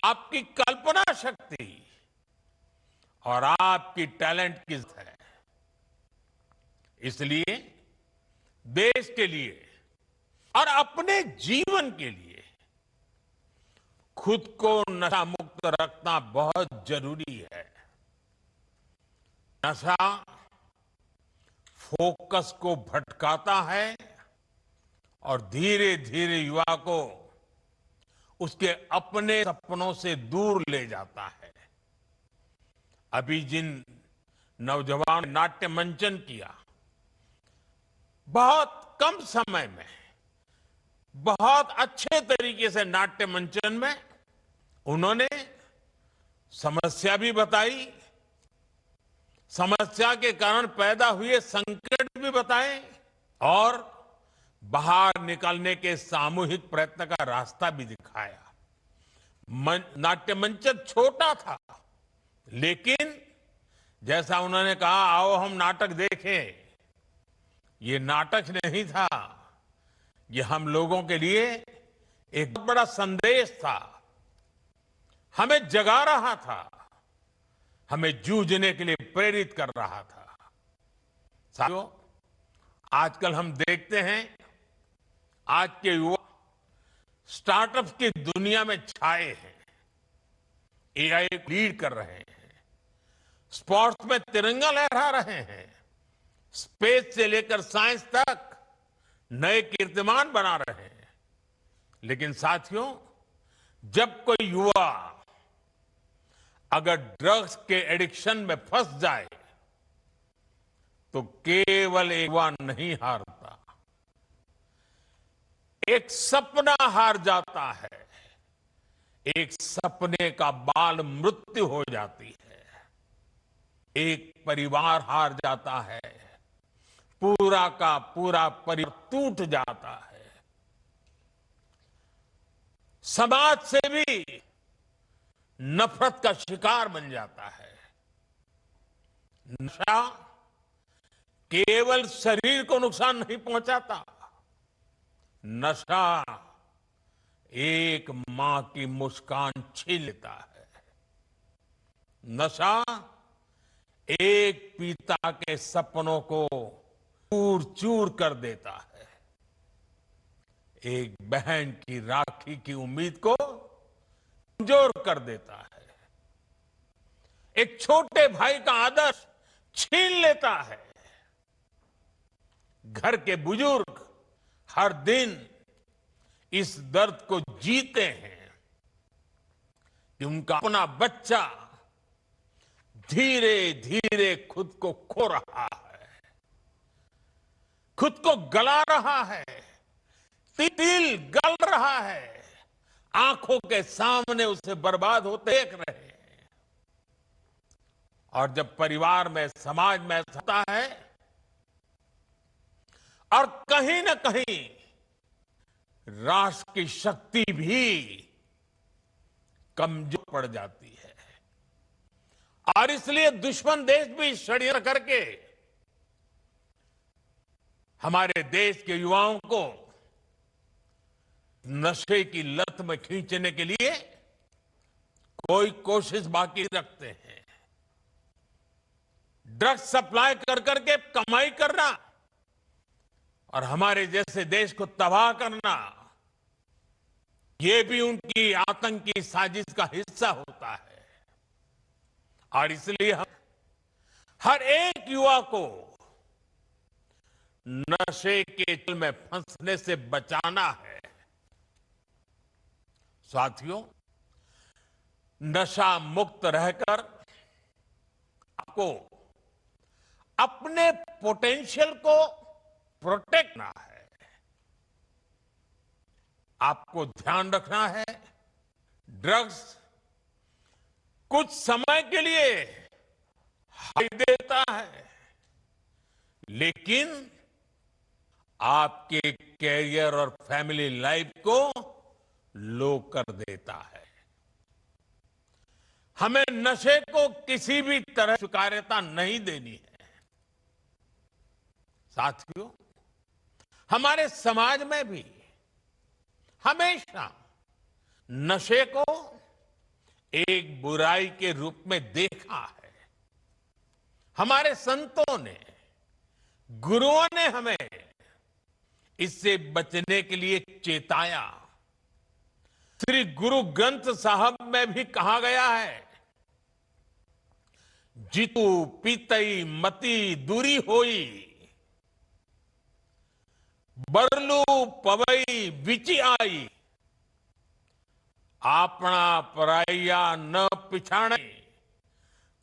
आपकी कल्पना शक्ति और आपकी टैलेंट की जरूरत है। इसलिए देश के लिए और अपने जीवन के लिए खुद को नशा मुक्त रखना बहुत जरूरी है। नशा फोकस को भटकाता है और धीरे धीरे युवा को उसके अपने सपनों से दूर ले जाता है। अभी जिन नौजवान ने नाट्य मंचन किया, बहुत कम समय में बहुत अच्छे तरीके से नाट्य मंचन में उन्होंने समस्या भी बताई, समस्या के कारण पैदा हुए संकट भी बताए और बाहर निकलने के सामूहिक प्रयत्न का रास्ता भी दिखाया। नाट्य मंचन छोटा था, लेकिन जैसा उन्होंने कहा, आओ हम नाटक देखें, ये नाटक नहीं था, ये हम लोगों के लिए एक बहुत बड़ा संदेश था। हमें जगा रहा था, हमें जूझने के लिए प्रेरित कर रहा था। साथियों, आजकल हम देखते हैं आज के युवा स्टार्टअप की दुनिया में छाए हैं, एआई लीड कर रहे हैं, स्पोर्ट्स में तिरंगा लहरा रहे हैं, स्पेस से लेकर साइंस तक नए कीर्तिमान बना रहे हैं। लेकिन साथियों, जब कोई युवा अगर ड्रग्स के एडिक्शन में फंस जाए तो केवल एक युवा नहीं हारता, एक सपना हार जाता है, एक सपने का बाल मृत्यु हो जाती है, एक परिवार हार जाता है, पूरा का पूरा परिवार टूट जाता है, समाज से भी नफरत का शिकार बन जाता है। नशा केवल शरीर को नुकसान नहीं पहुंचाता, नशा एक मां की मुस्कान छीन लेता है, नशा एक पिता के सपनों को चूर चूर कर देता है, एक बहन की राखी की उम्मीद को कमजोर कर देता है, एक छोटे भाई का आदर्श छीन लेता है। घर के बुजुर्ग हर दिन इस दर्द को जीते हैं कि उनका अपना बच्चा धीरे धीरे खुद को खो रहा है, खुद को गला रहा है, तिल गल रहा है, आंखों के सामने उसे बर्बाद होते देख रहे हैं। और जब परिवार में, समाज में ऐसा होता है और कहीं ना कहीं राष्ट्र की शक्ति भी कमजोर पड़ जाती है और इसलिए दुश्मन देश भी षड्यंत्र करके हमारे देश के युवाओं को नशे की लत में खींचने के लिए कोई कोशिश बाकी रखते हैं। ड्रग्स सप्लाई कर करके कमाई करना और हमारे जैसे देश को तबाह करना, ये भी उनकी आतंकी साजिश का हिस्सा होता है। और इसलिए हम हर एक युवा को नशे के जाल में फंसने से बचाना है। साथियों, नशा मुक्त रहकर आपको अपने पोटेंशियल को प्रोटेक्ट करना है। आपको ध्यान रखना है, ड्रग्स कुछ समय के लिए हाई देता है, लेकिन आपके कैरियर और फैमिली लाइफ को लो कर देता है। हमें नशे को किसी भी तरह स्वीकार्यता नहीं देनी है। साथियों, हमारे समाज में भी हमेशा नशे को एक बुराई के रूप में देखा है। हमारे संतों ने, गुरुओं ने हमें इससे बचने के लिए चेताया। श्री गुरु ग्रंथ साहब में भी कहा गया है, जितु पीतई मति दूरी होई, बरलू पवई विचि आई, आपना पराइया न पिछाणे,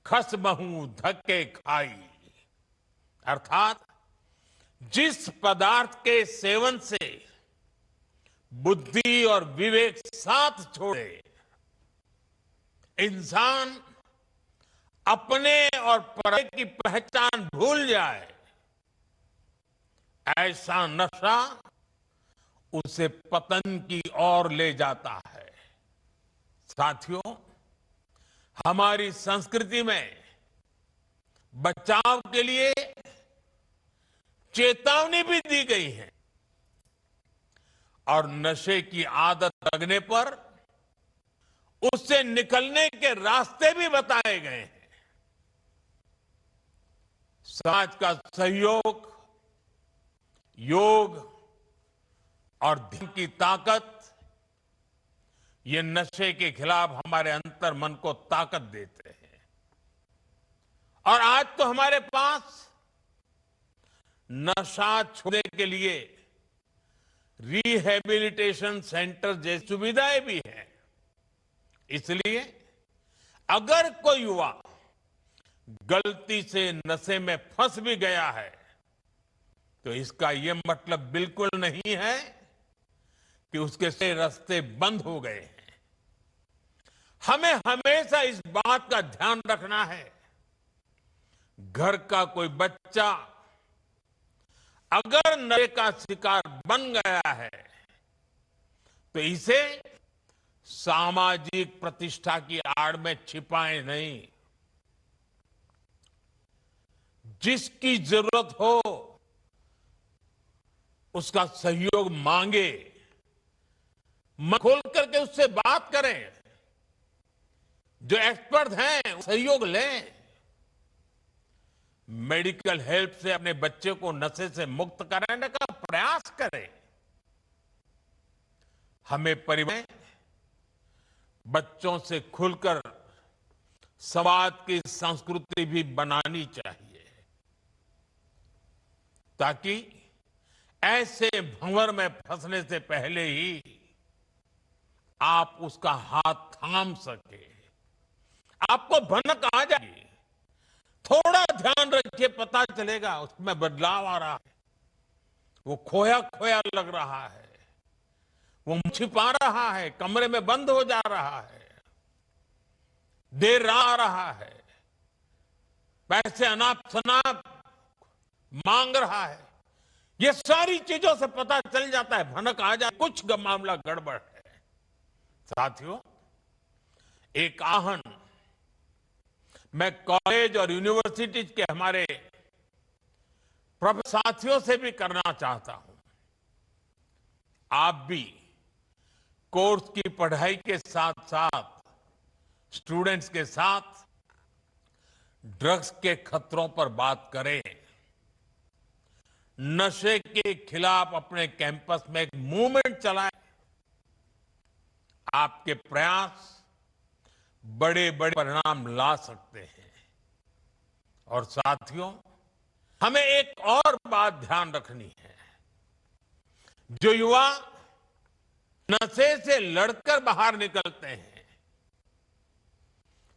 खस महू धक्के खाई। अर्थात जिस पदार्थ के सेवन से बुद्धि और विवेक साथ छोड़े, इंसान अपने और पराये की पहचान भूल जाए, ऐसा नशा उसे पतन की ओर ले जाता है। साथियों, हमारी संस्कृति में बचाव के लिए चेतावनी भी दी गई है और नशे की आदत लगने पर उससे निकलने के रास्ते भी बताए गए हैं। समाज का सहयोग, योग और ध्यान की ताकत, ये नशे के खिलाफ हमारे अंतर मन को ताकत देते हैं। और आज तो हमारे पास नशा छोड़ने के लिए रिहेबिलिटेशन सेंटर जैसी सुविधाएं भी हैं। इसलिए अगर कोई युवा गलती से नशे में फंस भी गया है, तो इसका यह मतलब बिल्कुल नहीं है कि उसके से रास्ते बंद हो गए हैं। हमें हमेशा इस बात का ध्यान रखना है, घर का कोई बच्चा अगर नशे का शिकार बन गया है, तो इसे सामाजिक प्रतिष्ठा की आड़ में छिपाए नहीं। जिसकी जरूरत हो उसका सहयोग मांगे, मन खोल करके उससे बात करें, जो एक्सपर्ट हैं सहयोग लें, मेडिकल हेल्प से अपने बच्चे को नशे से मुक्त कराने का प्रयास करें। हमें परिवार में बच्चों से खुलकर संवाद की संस्कृति भी बनानी चाहिए, ताकि ऐसे भंवर में फंसने से पहले ही आप उसका हाथ थाम सके। आपको भनक आ जाएगी, थोड़ा ध्यान रखिए, पता चलेगा उसमें बदलाव आ रहा है, वो खोया खोया लग रहा है, वो छिपा रहा है, कमरे में बंद हो जा रहा है, देर आ रहा है, पैसे अनाप शनाप मांग रहा है। ये सारी चीजों से पता चल जाता है, भनक आ जाए कुछ मामला गड़बड़ है। साथियों, एक आहन मैं कॉलेज और यूनिवर्सिटी के हमारे प्रोफेसर साथियों से भी करना चाहता हूं। आप भी कोर्स की पढ़ाई के साथ साथ स्टूडेंट्स के साथ ड्रग्स के खतरों पर बात करें। नशे के खिलाफ अपने कैंपस में एक मूवमेंट चलाएं। आपके प्रयास बड़े बड़े परिणाम ला सकते हैं। और साथियों, हमें एक और बात ध्यान रखनी है। जो युवा नशे से लड़कर बाहर निकलते हैं,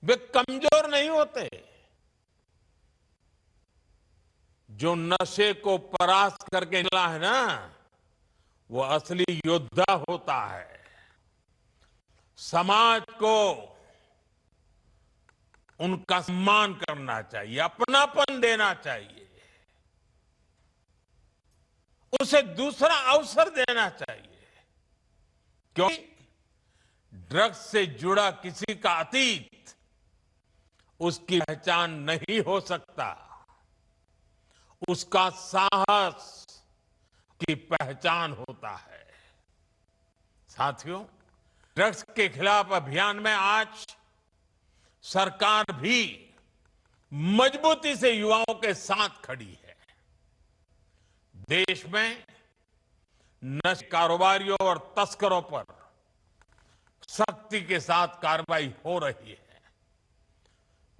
वे कमजोर नहीं होते। जो नशे को परास्त करके निकला है ना, वो असली योद्धा होता है। समाज को उनका सम्मान करना चाहिए, अपनापन देना चाहिए, उसे दूसरा अवसर देना चाहिए। क्योंकि ड्रग्स से जुड़ा किसी का अतीत उसकी पहचान नहीं हो सकता। उसका साहस की पहचान होता है। साथियों, ड्रग्स के खिलाफ अभियान में आज सरकार भी मजबूती से युवाओं के साथ खड़ी है। देश में नशे कारोबारियों और तस्करों पर सख्ती के साथ कार्रवाई हो रही है।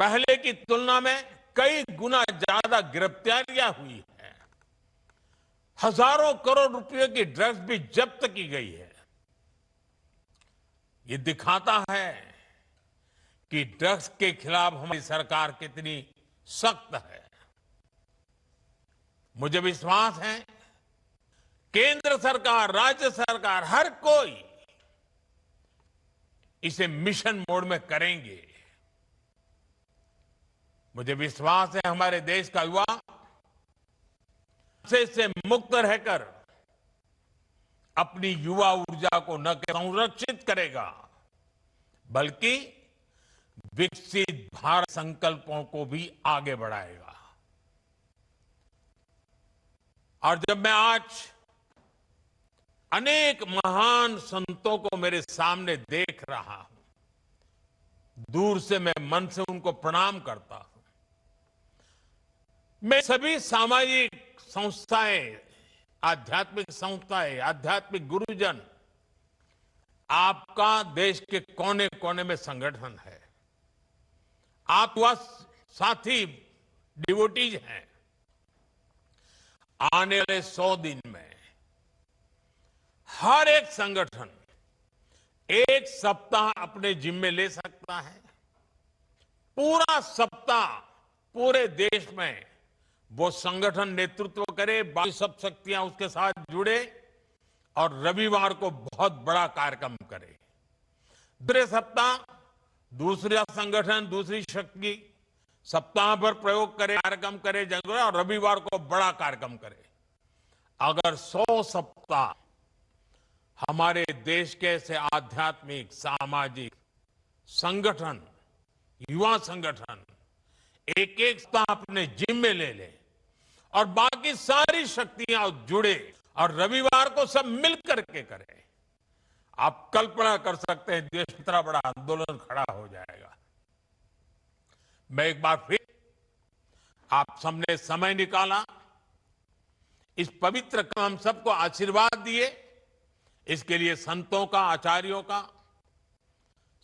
पहले की तुलना में कई गुना ज्यादा गिरफ्तारियां हुई हैं। हजारों करोड़ रुपए की ड्रग्स भी जब्त की गई है। ये दिखाता है कि ड्रग्स के खिलाफ हमारी सरकार कितनी सख्त है। मुझे विश्वास है केंद्र सरकार, राज्य सरकार, हर कोई इसे मिशन मोड में करेंगे। मुझे विश्वास है हमारे देश का युवा नशे से मुक्त रहकर अपनी युवा ऊर्जा को न केवल संरक्षित करेगा, बल्कि विकसित भारत संकल्पों को भी आगे बढ़ाएगा। और जब मैं आज अनेक महान संतों को मेरे सामने देख रहा हूं, दूर से मैं मन से उनको प्रणाम करता हूं। मैं सभी सामाजिक संस्थाएं, आध्यात्मिक संस्थाएं, आध्यात्मिक गुरुजन, आपका देश के कोने कोने में संगठन है। आप वह साथी डिवोटीज हैं। आने वाले 100 दिन में हर एक संगठन एक सप्ताह अपने जिम्मे ले सकता है। पूरा सप्ताह पूरे देश में वो संगठन नेतृत्व करे, बाकी सब शक्तियां उसके साथ जुड़े और रविवार को बहुत बड़ा कार्यक्रम करे। दूसरे सप्ताह दूसरा संगठन, दूसरी शक्ति सप्ताह भर प्रयोग करे, कार्यक्रम करे, जंगल, और रविवार को बड़ा कार्यक्रम करे। अगर 100 सप्ताह हमारे देश के ऐसे आध्यात्मिक, सामाजिक संगठन, युवा संगठन एक एक सप्ताह अपने जिम्मे ले ले और बाकी सारी शक्तियां जुड़े और रविवार को सब मिलकर के करें, आप कल्पना कर सकते हैं देश में इतना बड़ा आंदोलन खड़ा हो जाएगा। मैं एक बार फिर आप सबने समय निकाला, इस पवित्र काम सबको आशीर्वाद दिए, इसके लिए संतों का, आचार्यों का,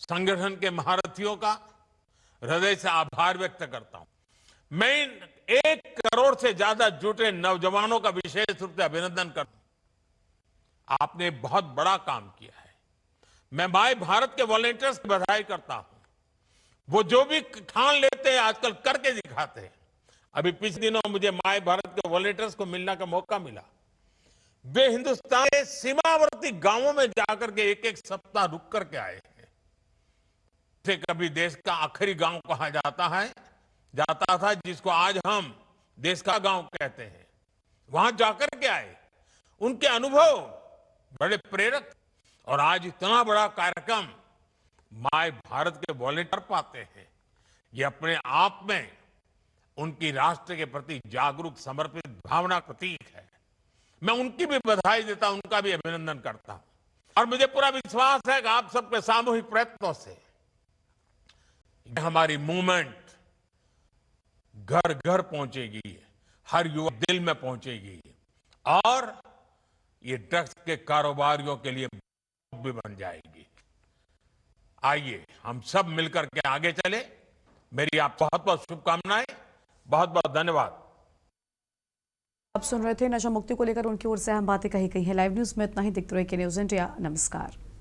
संगठन के महारथियों का हृदय से आभार व्यक्त करता हूं। मैं 1 करोड़ से ज्यादा जुटे नौजवानों का विशेष रूप से अभिनंदन करता हूं। आपने बहुत बड़ा काम किया है। मैं माय भारत के वॉलंटियर्स की बधाई करता हूं। वो जो भी ठान लेते हैं आजकल करके दिखाते हैं। अभी पिछले दिनों मुझे माय भारत के वॉलंटियर्स को मिलने का मौका मिला। वे हिंदुस्तान के सीमावर्ती गांवों में जाकर के एक एक सप्ताह रुक करके आए हैं। से कभी देश का आखिरी गांव कहा जाता था, जिसको आज हम देश का गांव कहते हैं, वहां जाकर के आए। उनके अनुभव बड़े प्रेरक, और आज इतना बड़ा कार्यक्रम माय भारत के वॉलंटियर पाते हैं। ये अपने आप में उनकी राष्ट्र के प्रति जागरूक, समर्पित भावना प्रतीक है। मैं उनकी भी बधाई देता हूं, उनका भी अभिनंदन करता हूं। और मुझे पूरा विश्वास है कि आप सबके सामूहिक प्रयत्नों से हमारी मूवमेंट घर घर पहुंचेगी, हर युवा दिल में पहुंचेगी, और ये ड्रग्स के कारोबारियों के लिए भी बन जाएगी। आइए हम सब मिलकर के आगे चले। मेरी आप बहुत बहुत शुभकामनाएं। बहुत बहुत धन्यवाद। आप सुन रहे थे नशा मुक्ति को लेकर उनकी ओर से अहम बातें कही गई हैं। लाइव न्यूज में इतना ही। देखते रहिए न्यूज़ इंडिया। नमस्कार।